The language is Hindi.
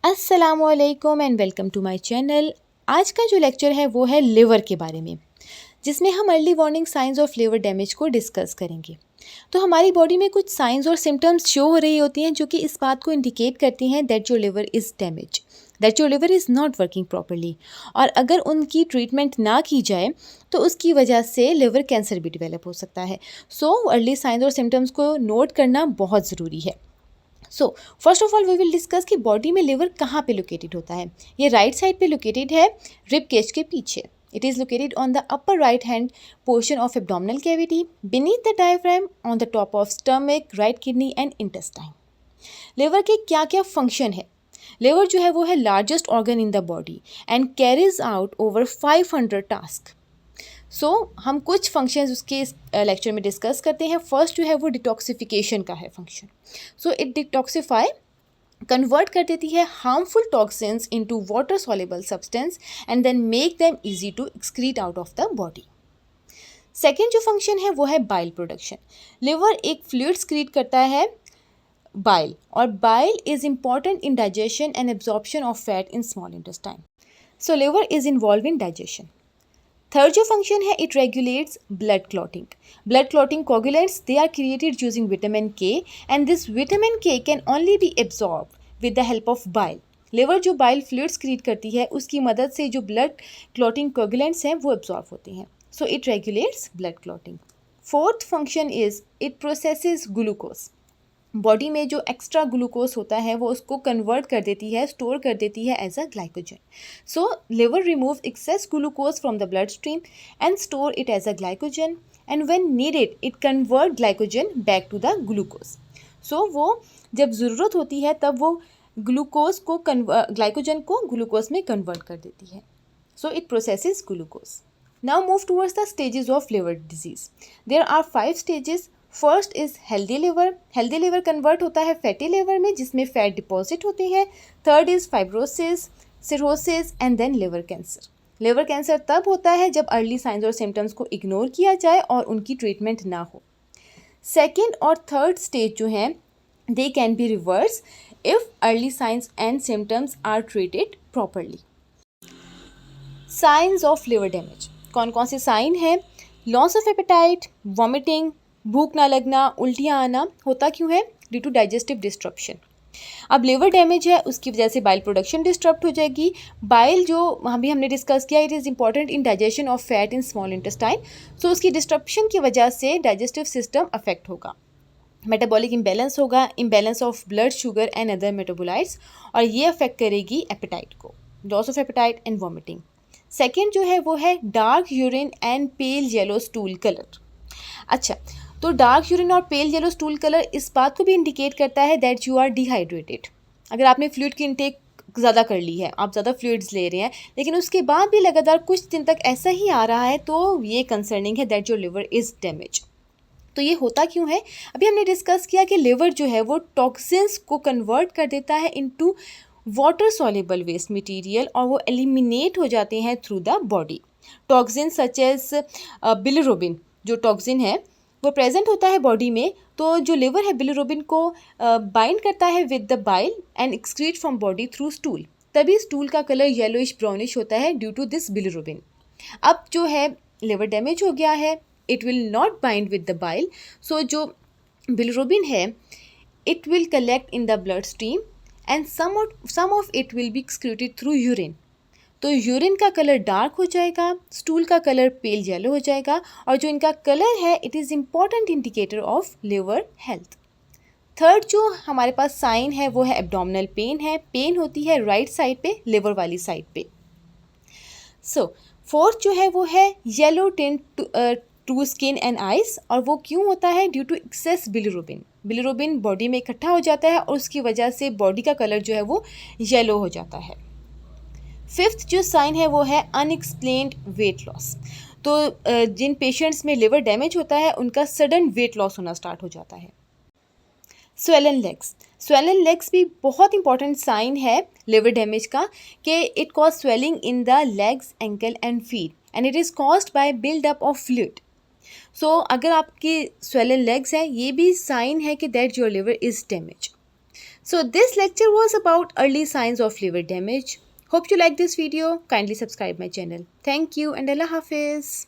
अस्सलामुअलैकुम and welcome to my channel. आज का जो लेक्चर है वो है लिवर के बारे में, जिसमें हम early warning science of liver damage को डिस्कस करेंगे। तो हमारी बॉडी में कुछ साइंस और सिम्टम्स शो हो रही होती हैं जो कि इस बात को इंडिकेट करती हैं that your liver is damage, that your liver is not working properly. और अगर उनकी ट्रीटमेंट ना की जाए तो उसकी वजह से लिवर कैंसर भी डेवलप हो सकता है। सो अर्ली साइंस और सिम्टम्स को नोट करना बहुत ज़रूरी है। So first of all we will discuss कि बॉडी में लिवर कहाँ पे लोकेटेड होता है। ये राइट साइड पे लोकेटेड है, रिब केज के पीछे। It is located on the upper right hand portion of abdominal cavity, beneath the diaphragm, on the top of stomach, right kidney and intestine. Liver के क्या क्या फंक्शन है? लिवर जो है वो है largest organ in the body and carries out over 500 task. हम कुछ फंक्शंस उसके इस लेक्चर में डिस्कस करते हैं। फर्स्ट जो है वो डिटॉक्सिफिकेशन का है फंक्शन। इट डिटॉक्सिफाई, कन्वर्ट कर देती है harmful toxins into water soluble substance and then make them easy to excrete out of the body. Second जो फंक्शन है वो है बाइल प्रोडक्शन। लिवर एक फ्लूइड एक्सक्रीट करता है, बाइल, और bile is important in digestion and absorption of fat in small intestine. So liver is involve in digestion. Third जो फंक्शन है, it regulates blood clotting. Blood clotting coagulants, they are created using vitamin के एंड दिस विटामिन के can only be absorb with the help of bile. Liver जो बाइल फ्लूइड्स क्रिएट करती है उसकी मदद से जो ब्लड क्लॉटिंग कोगुलेंट्स हैं वो एब्जॉर्ब होते हैं। So it regulates blood clotting. Fourth function is it processes glucose. Body में जो एक्स्ट्रा ग्लूकोज होता है वो उसको कन्वर्ट कर देती है, स्टोर कर देती है as a glycogen. So liver remove excess glucose from the blood stream and store it as a glycogen and when needed it convert glycogen back to the glucose. वो जब ज़रूरत होती है तब वो ग्लूकोज को ग्लाइकोजन को ग्लूकोज में कन्वर्ट कर देती है। So it processes glucose. Now move towards the stages of liver disease. There are 5 stages. First is healthy liver. Healthy liver convert होता है फैटी लिवर में जिसमें फैट डिपॉजिट होते हैं। Third is fibrosis, cirrhosis and then liver cancer. Liver cancer तब होता है जब अर्ली साइंस और सिम्टम्स को इग्नोर किया जाए और उनकी ट्रीटमेंट ना हो। सेकेंड और थर्ड स्टेज जो हैं they can be reverse if early signs and symptoms are treated properly. Signs of liver damage कौन कौन से साइन हैं? लॉस ऑफ एपेटाइट, वॉमिटिंग, भूख ना लगना, उल्टियाँ आना। होता क्यों है? Due to digestive disruption. अब लिवर डैमेज है उसकी वजह से बाइल प्रोडक्शन डिस्टर्ब हो जाएगी। बाइल जो अभी हमने डिस्कस किया, it is important in digestion of fat in small intestine. उसकी डिस्ट्रप्शन की वजह से डाइजेस्टिव सिस्टम अफेक्ट होगा, मेटाबॉलिक इम्बैलेंस होगा, imbalance of blood sugar and other metabolites, और ये अफेक्ट करेगी एपेटाइट को, loss of appetite and vomiting. Second जो है वो है dark urine and pale yellow stool colour. अच्छा, तो डार्क यूरिन और पेल येलो स्टूल कलर इस बात को भी इंडिकेट करता है दैट यू आर डिहाइड्रेटेड। अगर आपने फ्लूइड की इनटेक ज़्यादा कर ली है, आप ज़्यादा फ्लूइड्स ले रहे हैं, लेकिन उसके बाद भी लगातार कुछ दिन तक ऐसा ही आ रहा है, तो ये कंसर्निंग है that your liver is damage. तो ये होता क्यों है? अभी हमने डिस्कस किया कि लिवर जो है वो टॉक्सिन्स को कन्वर्ट कर देता है into water soluble waste material और वो एलिमिनेट हो जाते हैं through the body. Toxin such as bilirubin, जो टॉक्सिन है वो प्रेजेंट होता है बॉडी में, तो जो लिवर है बिलिरुबिन को बाइंड करता है with the bile and excrete from body through stool. तभी स्टूल का कलर येलोइश ब्राउनिश होता है ड्यू टू दिस बिलिरुबिन। अब जो है लिवर डैमेज हो गया है, it will not bind with the bile, so जो बिलिरुबिन है it will collect in the blood stream and some of it will be excreted through urine. तो यूरिन का कलर डार्क हो जाएगा, स्टूल का कलर पेल येलो हो जाएगा, और जो इनका कलर है it is important indicator of liver health. Third जो हमारे पास साइन है वो है एब्डोमिनल पेन है। पेन होती है राइट साइड पे, लिवर वाली साइड पे। फोर्थ जो है वो है yellow tint to skin and eyes, और वो क्यों होता है? Due to excess bilirubin. Bilirubin body में इकट्ठा हो जाता है और उसकी वजह से बॉडी का कलर जो है वो येलो हो जाता है। फिफ्थ जो साइन है वो है अनएक्सप्लेन्ड वेट लॉस। तो जिन पेशेंट्स में लिवर डैमेज होता है उनका सडन वेट लॉस होना स्टार्ट हो जाता है। स्वेलन लेग्स, स्वेलन लेग्स भी बहुत इंपॉर्टेंट साइन है लिवर डैमेज का, कि it cause swelling in the legs, ankle and feet and it is caused by build up of fluid. अगर आपकी स्वेलन लेग्स है, ये भी साइन है कि that your liver is damage. So this lecture was about early signs of liver damage. Hope you like this video. Kindly subscribe my channel. Thank you and Allah Hafiz.